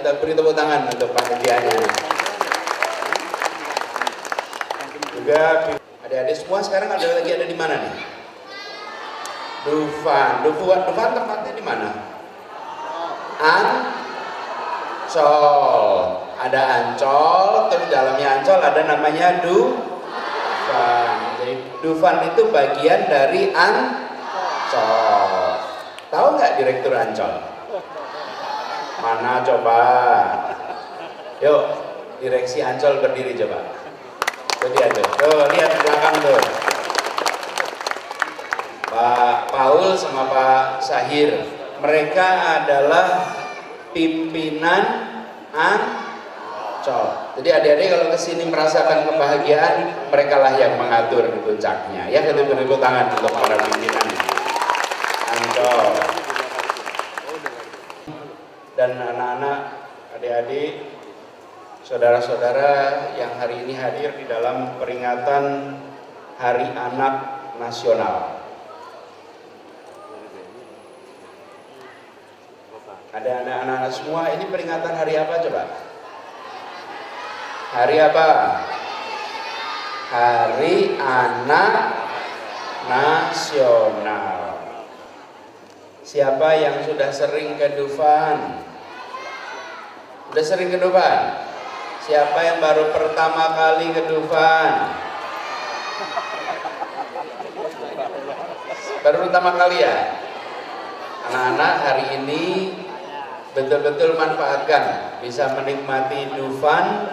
kita beri tepuk tangan untuk panitianya. Juga adik-adik semua sekarang ada di mana nih? Dufan tempatnya di mana? Ancol. Ada Ancol, terus dalamnya Ancol ada namanya Dufan. Jadi Dufan itu bagian dari Ancol. Tahu nggak direktur Ancol? Mana coba? Yuk, direksi Ancol berdiri coba. Tuh dia tuh, lihat di belakang tuh. Pak Paul sama Pak Sahir, mereka adalah pimpinan Ancol. Jadi adik-adik kalau kesini merasakan kebahagiaan, mereka lah yang mengatur di puncaknya. Ya, kita beri tepuk tangan untuk para pimpinan Ancol. Dan anak-anak, adik-adik, saudara-saudara yang hari ini hadir di dalam peringatan Hari Anak Nasional. Ada anak-anak semua, ini peringatan hari apa coba? Hari apa? Hari Anak Nasional. Siapa yang sudah sering ke Dufan? Udah sering ke Dufan? Siapa yang baru pertama kali ke Dufan? Baru pertama kali ya? Anak-anak hari ini betul-betul manfaatkan, bisa menikmati Dufan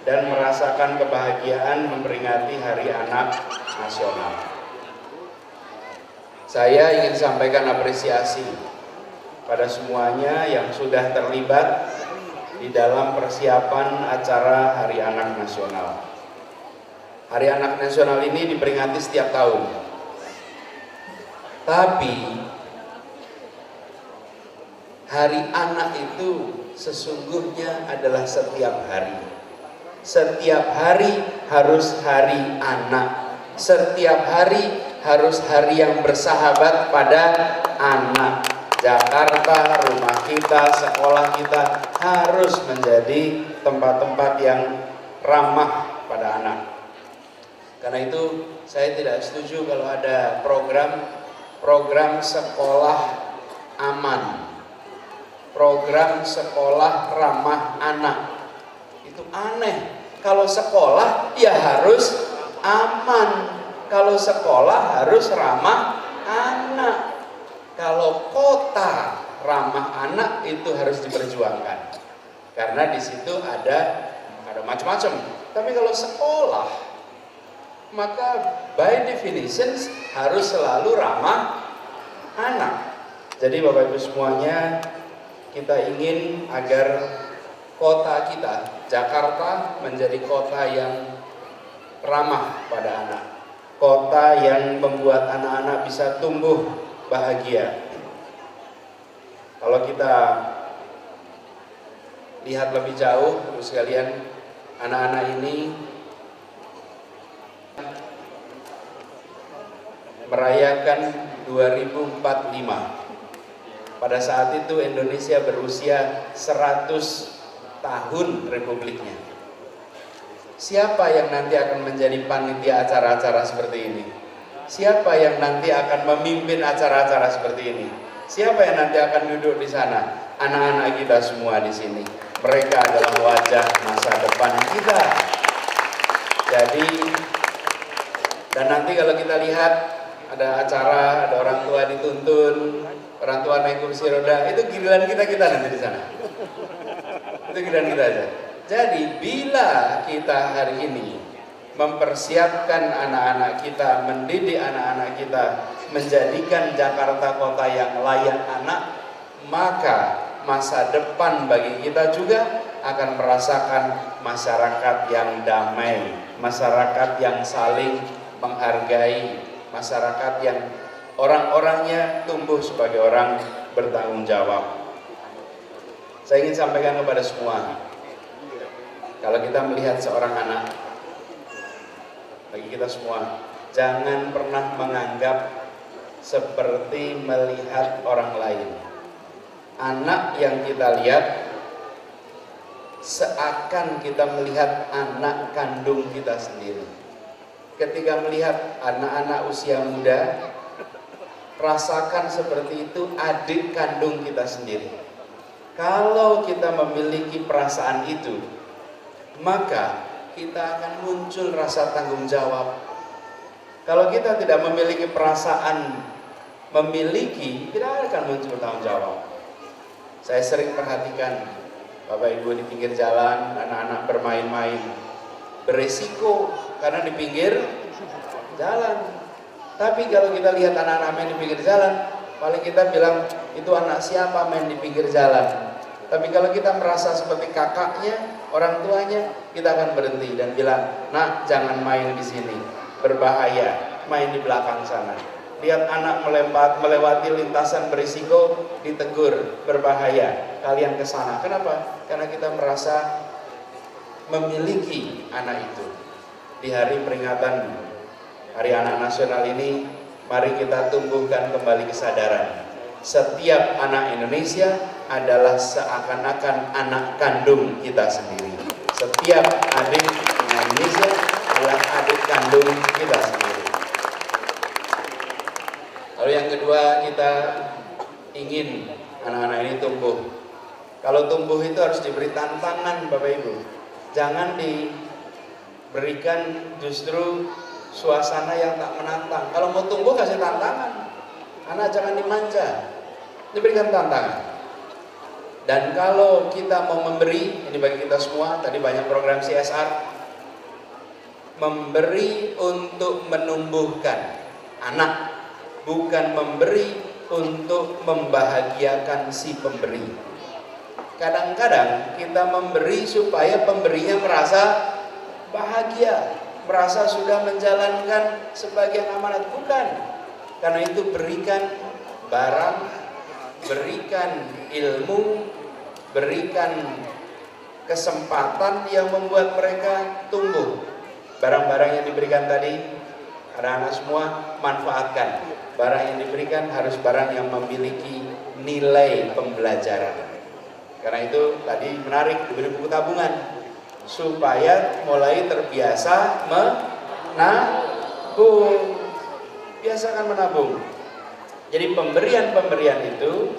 dan merasakan kebahagiaan memperingati Hari Anak Nasional. Saya ingin sampaikan apresiasi pada semuanya yang sudah terlibat di dalam persiapan acara Hari Anak Nasional. Hari Anak Nasional ini diperingati setiap tahun. Tapi Hari Anak itu sesungguhnya adalah setiap hari. Setiap hari harus hari anak. Setiap hari harus hari yang bersahabat pada anak. Jakarta, rumah kita, sekolah kita harus menjadi tempat-tempat yang ramah pada anak. Karena itu saya tidak setuju kalau ada program sekolah aman, program sekolah ramah anak. Itu aneh. Kalau sekolah ya harus aman, kalau sekolah harus ramah anak. Kalau kota ramah anak itu harus diperjuangkan, karena di situ ada macam-macam. Tapi kalau sekolah, maka by definition harus selalu ramah anak. Jadi Bapak Ibu semuanya, kita ingin agar kota kita, Jakarta, menjadi kota yang ramah pada anak, kota yang membuat anak-anak bisa tumbuh bahagia. Kalau kita lihat lebih jauh, Ibu sekalian, anak-anak ini merayakan 2045. Pada saat itu Indonesia berusia 100 tahun republiknya. Siapa yang nanti akan menjadi panitia acara-acara seperti ini? Siapa yang nanti akan memimpin acara-acara seperti ini? Siapa yang nanti akan duduk di sana? Anak-anak kita semua di sini. Mereka adalah wajah masa depan kita. Jadi, dan nanti kalau kita lihat ada acara, ada orang tua dituntun, orang tua naik kursi roda, itu giliran kita nanti di sana. Itu giliran kita aja. Jadi bila kita hari ini mempersiapkan anak-anak kita, mendidik anak-anak kita, menjadikan Jakarta kota yang layak anak, maka masa depan bagi kita juga akan merasakan masyarakat yang damai, masyarakat yang saling menghargai, masyarakat yang orang-orangnya tumbuh sebagai orang bertanggung jawab. Saya ingin sampaikan kepada semua, kalau kita melihat seorang anak, bagi kita semua, jangan pernah menganggap seperti melihat orang lain. Anak yang kita lihat seakan kita melihat anak kandung kita sendiri. Ketika melihat anak-anak usia muda, rasakan seperti itu adik kandung kita sendiri. Kalau kita memiliki perasaan itu, maka kita akan muncul rasa tanggung jawab. Kalau kita tidak memiliki perasaan memiliki, tidak akan muncul tanggung jawab. Saya sering perhatikan Bapak Ibu di pinggir jalan, anak-anak bermain-main, beresiko karena di pinggir jalan. Tapi kalau kita lihat anak-anak main di pinggir jalan, paling kita bilang itu anak siapa main di pinggir jalan. Tapi kalau kita merasa seperti kakaknya, orang tuanya, kita akan berhenti dan bilang, "Nak, jangan main di sini, berbahaya, main di belakang sana." Lihat anak melewati lintasan berisiko, ditegur, berbahaya, kalian ke sana. Kenapa? Karena kita merasa memiliki anak itu. Di hari peringatan Hari Anak Nasional ini, mari kita tumbuhkan kembali kesadaran. Setiap anak Indonesia adalah seakan-akan anak kandung kita sendiri. Setiap adik Indonesia adalah adik kandung kita sendiri. Lalu yang kedua, kita ingin anak-anak ini tumbuh. Kalau tumbuh itu harus diberi tantangan, Bapak Ibu. Jangan diberikan justru suasana yang tak menantang. Kalau mau tumbuh kasih tantangan. Anak jangan dimanja, diberikan tantangan. Dan kalau kita mau memberi, ini bagi kita semua, tadi banyak program CSR, memberi untuk menumbuhkan anak, bukan memberi untuk membahagiakan si pemberi. Kadang-kadang kita memberi supaya pemberinya merasa bahagia, merasa sudah menjalankan sebagian amanat. Bukan. Karena itu berikan barang, berikan ilmu, berikan kesempatan yang membuat mereka tumbuh. Barang-barang yang diberikan tadi, anak-anak semua manfaatkan. Barang yang diberikan harus barang yang memiliki nilai pembelajaran. Karena itu tadi menarik diberi buku tabungan supaya mulai terbiasa menabung. Biasakan menabung. Jadi pemberian-pemberian itu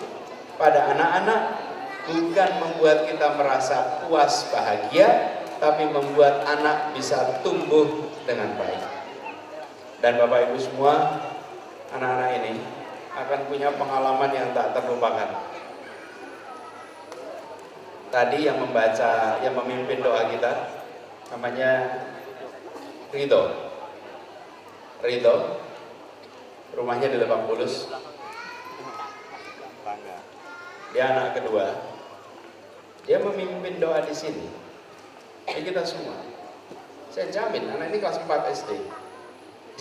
pada anak-anak bukan membuat kita merasa puas bahagia, tapi membuat anak bisa tumbuh dengan baik. Dan Bapak Ibu semua, anak-anak ini akan punya pengalaman yang tak terlupakan. Tadi yang membaca, yang memimpin doa kita namanya Ridho. Rumahnya di Lebak Bulus. Dia anak kedua. Dia memimpin doa di sini. Ini kita semua. Saya jamin anak ini kelas 4 SD.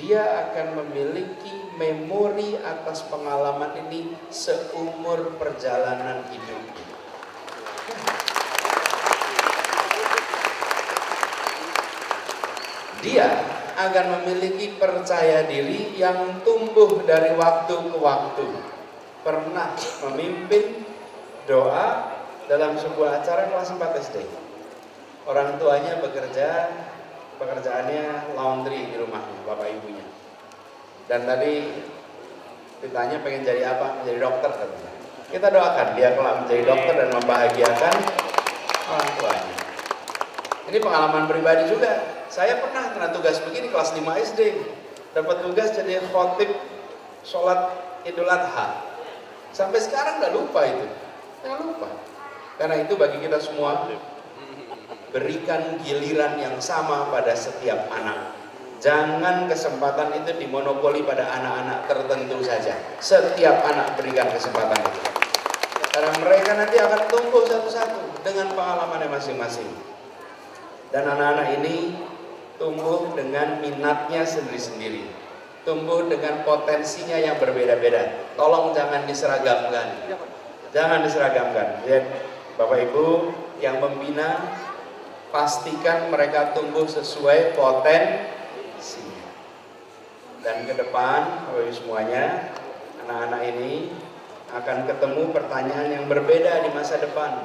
Dia akan memiliki memori atas pengalaman ini seumur perjalanan hidup. Dia akan memiliki percaya diri yang tumbuh dari waktu ke waktu. Pernah memimpin doa dalam sebuah acara kelas 4 SD. Orang tuanya bekerja, pekerjaannya laundry di rumahnya, bapak ibunya. Dan tadi ditanya pengen jadi apa? Menjadi dokter katanya. Kita doakan dia kelak menjadi dokter dan membahagiakan orang tuanya. Ini pengalaman pribadi juga. Saya pernah kena tugas begini kelas 5 SD. Dapat tugas jadi khotib sholat Idul Adha. Sampai sekarang nggak lupa itu. Nggak lupa. Karena itu bagi kita semua, berikan giliran yang sama pada setiap anak. Jangan kesempatan itu dimonopoli pada anak-anak tertentu saja. Setiap anak berikan kesempatan itu. Karena mereka nanti akan tumbuh satu-satu dengan pengalamannya masing-masing. Dan anak-anak ini tumbuh dengan minatnya sendiri-sendiri, tumbuh dengan potensinya yang berbeda-beda. Tolong jangan diseragamkan, jangan diseragamkan. Lihat Bapak Ibu yang membina, pastikan mereka tumbuh sesuai potensinya. Dan ke depan Bapak Ibu semuanya, anak-anak ini akan ketemu pertanyaan yang berbeda di masa depan.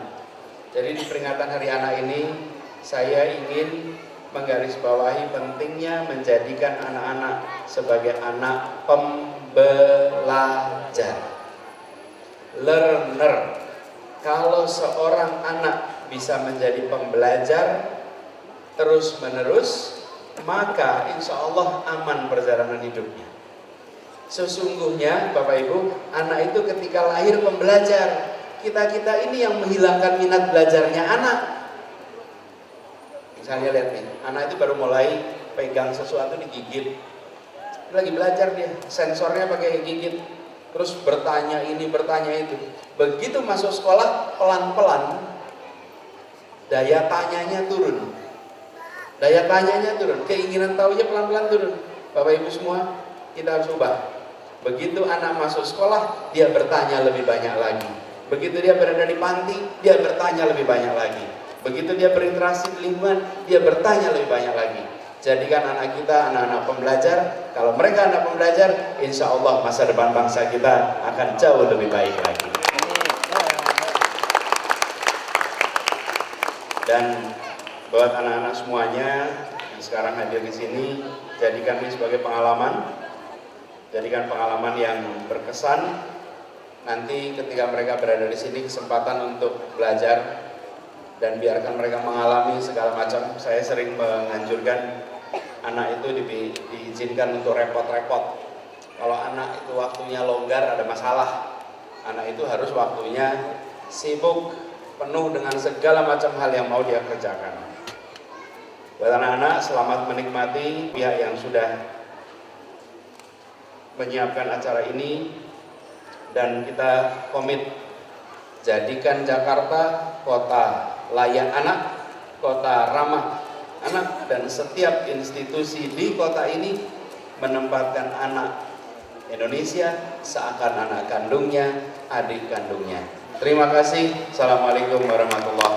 Jadi di peringatan Hari Anak ini saya ingin menggarisbawahi pentingnya menjadikan anak-anak sebagai anak pembelajar, learner. Kalau seorang anak bisa menjadi pembelajar terus menerus, maka insya Allah aman perjalanan hidupnya. Sesungguhnya Bapak Ibu, anak itu ketika lahir pembelajar. Kita ini yang menghilangkan minat belajarnya anak. Misalnya lihat nih, anak itu baru mulai pegang sesuatu digigit, lagi belajar dia, sensornya pakai gigit, terus bertanya ini bertanya itu. Begitu masuk sekolah, pelan-pelan daya tanyanya turun, keinginan tahunya pelan-pelan turun. Bapak Ibu semua, kita harus ubah. Begitu anak masuk sekolah, dia bertanya lebih banyak lagi. Begitu dia berada di panti, dia bertanya lebih banyak lagi. Begitu dia berinteraksi di lingkungan, dia bertanya lebih banyak lagi. Jadikan anak kita anak-anak pembelajar. Kalau mereka anak pembelajar, insya Allah masa depan bangsa kita akan jauh lebih baik lagi. Dan buat anak-anak semuanya yang sekarang hadir di sini, jadikan ini sebagai pengalaman. Jadikan pengalaman yang berkesan. Nanti ketika mereka berada di sini, kesempatan untuk belajar dan biarkan mereka mengalami segala macam. Saya sering menganjurkan anak itu diizinkan untuk repot-repot. Kalau anak itu waktunya longgar, ada masalah. Anak itu harus waktunya sibuk, penuh dengan segala macam hal yang mau dia kerjakan. Buat anak-anak, selamat menikmati pihak yang sudah menyiapkan acara ini. Dan kita komit jadikan Jakarta kota layak anak, kota ramah anak, dan setiap institusi di kota ini menempatkan anak Indonesia seakan anak kandungnya, adik kandungnya. Terima kasih. Assalamualaikum warahmatullahi wabarakatuh.